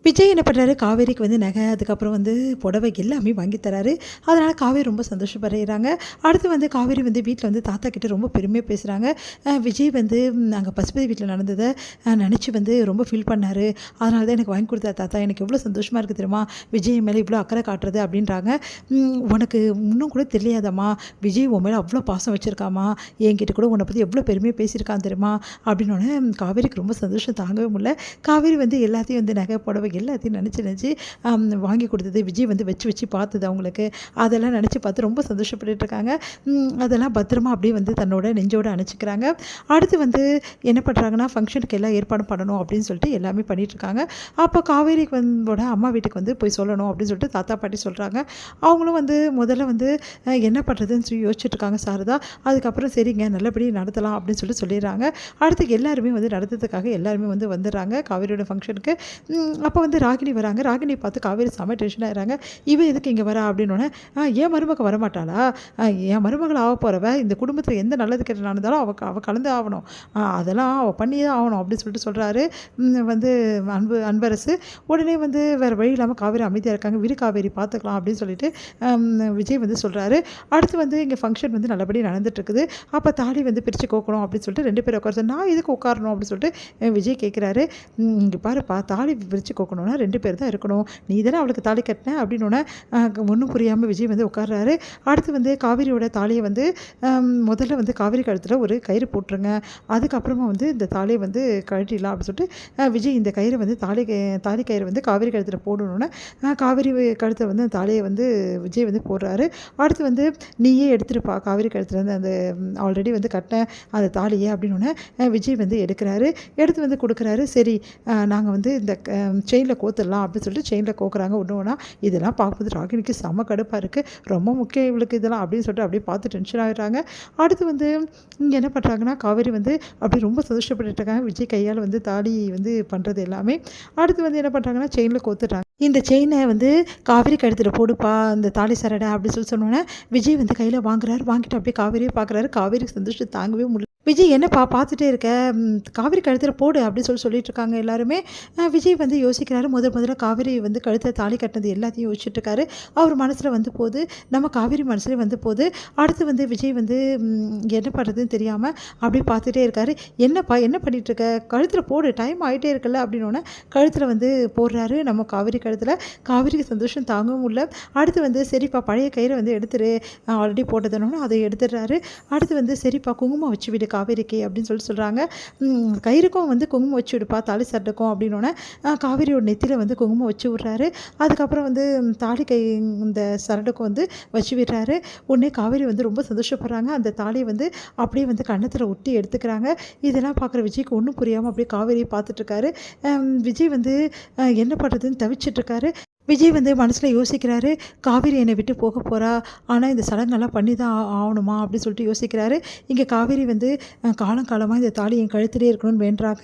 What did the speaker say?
விஜய் என்ன பண்ணுறாரு, காவேரிக்கு வந்து நகை, அதுக்கப்புறம் வந்து புடவை எல்லாமே வாங்கி தராரு. அதனால் காவேரி ரொம்ப சந்தோஷப்படுறாங்க. அடுத்து வந்து காவேரி வந்து வீட்டில் வந்து தாத்தா கிட்ட ரொம்ப பெருமையாக பேசுகிறாங்க. விஜய் வந்து நாங்கள் பசுபதி வீட்டில் நடந்ததை நினச்சி வந்து ரொம்ப ஃபீல் பண்ணார். அதனால தான் எனக்கு வாங்கி கொடுத்தா தாத்தா, எனக்கு எவ்வளோ சந்தோஷமாக இருக்குது தெரியுமா, விஜய் மேலே இவ்வளோ அக்கறை காட்டுறது அப்படின்றாங்க. உனக்கு இன்னும் கூட தெரியாதம்மா, விஜய் உன் மேலே அவ்வளோ பாசம் வச்சுருக்காமா, என்கிட்ட கூட உன்னை பற்றி எவ்வளோ பெருமையாக பேசியிருக்கான் தெரியுமா அப்படின்னோடனே காவேரிக்கு ரொம்ப சந்தோஷம் தாங்கவே முடியல. காவேரி வந்து எல்லாத்தையும் வந்து நகை புடவை எல்லாத்தையும் நினச்சி வாங்கி கொடுத்தது, விஜய் வந்து வச்சு பார்த்தது அவங்களுக்கு, அதெல்லாம் நினச்சி பார்த்து ரொம்ப சந்தோஷப்பட்டுட்டு இருக்காங்க. அதெல்லாம் பத்திரமா அப்படியே வந்து தன்னோட நெஞ்சோடு அணைச்சிக்கிறாங்க. அடுத்து வந்து என்ன பண்ணுறாங்கன்னா, ஃபங்க்ஷனுக்கு எல்லாம் ஏற்பாடு பண்ணணும் அப்படின்னு சொல்லிட்டு எல்லாமே பண்ணிகிட்ருக்காங்க. அப்போ காவேரிக்கு வந்து அம்மா வீட்டுக்கு வந்து போய் சொல்லணும் அப்படின்னு சொல்லிட்டு தாத்தா பாட்டி சொல்கிறாங்க. அவங்களும் வந்து முதல்ல வந்து என்ன பண்ணுறதுன்னு சொல்லி யோசிச்சுட்ருக்காங்க சாரதா. அதுக்கப்புறம் சரிங்க நல்லபடி நடத்தலாம் அப்படின்னு சொல்லிடுறாங்க. அடுத்து எல்லாருமே வந்து நடத்துறதுக்காக எல்லாருமே வந்து வந்துடுறாங்க காவேரியோட ஃபங்க்ஷனுக்கு. அப்போ வந்து ராகினி வராங்க. ராகினி பார்த்து காவேரி செம டென்ஷன் ஆகிறாங்க. இவன் எதுக்கு இங்கே வரா அப்படின்னோடனே, என் மருமக வரமாட்டாளா, என் மருமகள் ஆக போகிறவ, இந்த குடும்பத்தில் எந்த நல்லது கெட்ட நடந்தாலும் அவள் கலந்து ஆகணும், அதெல்லாம் அவள் பண்ணியே தான் ஆகணும் அப்படின்னு சொல்கிறாரு வந்து அன்பரசு. உடனே வந்து வேறு வழி இல்லாமல் காவேரி அமைதியாக இருக்காங்க. விரு காவேரி பார்த்துக்கலாம் அப்படின்னு சொல்லிட்டு விஜய் வந்து சொல்கிறாரு. அடுத்து வந்து இங்கே ஃபங்க்ஷன் வந்து நல்லபடியாக நடந்துட்டுருக்குது. அப்போ தாலி வந்து பிரித்து கோக்கணும் அப்படின்னு சொல்லிட்டு 2 பேர் உட்கார, நான் எதுக்கு உட்காரணும் அப்படின்னு சொல்லிட்டு விஜய் கேட்குறாரு. இங்கே பாருப்பா, தாலி பிரித்து கோக்கணும்னா 2 பேர் தான் இருக்கணும், நீ தானே அவளுக்கு தாலி கட்டின அப்படின்னோடனே ஒன்றும் புரியாமல் விஜய் வந்து உட்கார்றாரு. அடுத்து வந்து காவேரியோட தாலியை வந்து முதல்ல வந்து காவேரி கழுத்தில் ஒரு கயிறு போட்டுருங்க, அதுக்கப்புறமா வந்து இந்த தாலியை வந்து கழட்டிடலாம் அப்படின்னு சொல்லிட்டு விஜய் இந்த கயிறை வந்து தாலி கயிறு வந்து காவேரி கழுத்தில் போடணுன்னு காவேரி கழுத்தில் வந்து அந்த தாலியை வந்து விஜய் வந்து போடுறாரு. அடுத்து வந்து நீயே எடுத்துருப்பா காவேரி கழுத்துலேருந்து அந்த ஆல்ரெடி வந்து கட்டின அந்த தாலியை அப்படின்னோடனே விஜய் வந்து எடுக்கிறாரு. எடுத்து வந்து கொடுக்குறாரு. சரி நாங்கள் வந்து இந்த செயினில் கோத்துடலாம் அப்படின்னு சொல்லிட்டு செயினில் கோக்குறாங்க ஒன்று ஒன்றா. இதெல்லாம் பார்க்கும்போது ராகினிக்கு செம கடுப்பாக இருக்குது. ரொம்ப முக்கியம் இவளுக்கு இதெல்லாம் அப்படின்னு சொல்லிட்டு அப்படியே பார்த்து டென்ஷன் ஆகிடுறாங்க. அடுத்து வந்து இங்கே என்ன பண்ணுறாங்கன்னா, காவேரி வந்து அப்படி ரொம்ப சந்தோஷப்பட்டுட்டு இருக்காங்க விஜய் கையால் வந்து தாலி வந்து பண்ணுறது எல்லாமே. அடுத்து வந்து என்ன பண்ணுறாங்கன்னா, செயினில் கோத்துட்றாங்க. இந்த செயினை வந்து காவேரி கழுத்தில் போடுப்பா அந்த தாலி சரடை அப்படின்னு சொன்னோன்னே விஜய் வந்து கையில் வாங்குறாரு. வாங்கிட்டு அப்படியே காவேரியை பார்க்குறாரு. காவேரிக்கு சந்தோஷம் தாங்கவே முடியல. விஜய் என்னப்பா பார்த்துட்டே இருக்க, காவேரி கழுத்தில் போடு அப்படின்னு சொல்லிட்டு இருக்காங்க எல்லாருமே. விஜய் வந்து யோசிக்கிறாரு. முதல்ல காவேரி வந்து கழுத்தில் தாலி கட்டினது எல்லாத்தையும் யோசிச்சுட்ருக்காரு. அவர் மனசில் வந்து போகுது, நம்ம காவேரி மனசுலேயே வந்து போகுது. அடுத்து வந்து விஜய் வந்து என்ன பண்ணுறதுன்னு தெரியாமல் அப்படியே பார்த்துட்டே இருக்காரு. என்னப்பா என்ன பண்ணிகிட்ருக்க, கழுத்தில் போடு, டைம் ஆகிட்டே இருக்குல்ல அப்படின்னோடனே கழுத்தில் வந்து போடுறாரு நம்ம காவேரி கழுத்தில். காவேரிக்கு சந்தோஷம் தாங்கவும் முடியல. அடுத்து வந்து சரிப்பா பழைய கயிறை வந்து எடுத்துரு, ஆல்ரெடி போட்டதுனோன்னு அதை எடுத்துடுறாரு. அடுத்து வந்து சரிப்பா குங்குமம் வச்சு விடு காவேரிக்கு அப்படின்னு சொல்கிறாங்க. கயிறுக்கும் வந்து குங்குமம் வச்சு விடுப்பா தாலி சரடுக்கும் அப்படின்னோடனே காவேரியோட நெத்தியில் வந்து குங்குமம் வச்சு விட்றாரு. அதுக்கப்புறம் வந்து தாலி இந்த சரடுக்கும் வந்து வச்சு விடுறாரு. உடனே காவேரி வந்து ரொம்ப சந்தோஷப்படுறாங்க. அந்த தாலியை வந்து அப்படியே வந்து கன்னத்தில் ஒட்டி எடுத்துக்கிறாங்க. இதெல்லாம் பார்க்குற விஜய்க்கு ஒன்றும் புரியாமல் அப்படியே காவேரியை பார்த்துட்ருக்காரு. விஜய் வந்து என்ன பண்ணுறதுன்னு தவிச்சிட்ருக்காரு. விஜய் வந்து மனசில் யோசிக்கிறாரு, காவேரி என்னை விட்டு போக போகிறா, ஆனால் இந்த சடங்கெல்லாம் பண்ணி தான் ஆகணுமா அப்படின்னு சொல்லிட்டு யோசிக்கிறாரு. இங்கே காவேரி வந்து காலங்காலமாக இந்த தாலி என் கழுத்திலே இருக்கணும்னு வேண்டுறாங்க.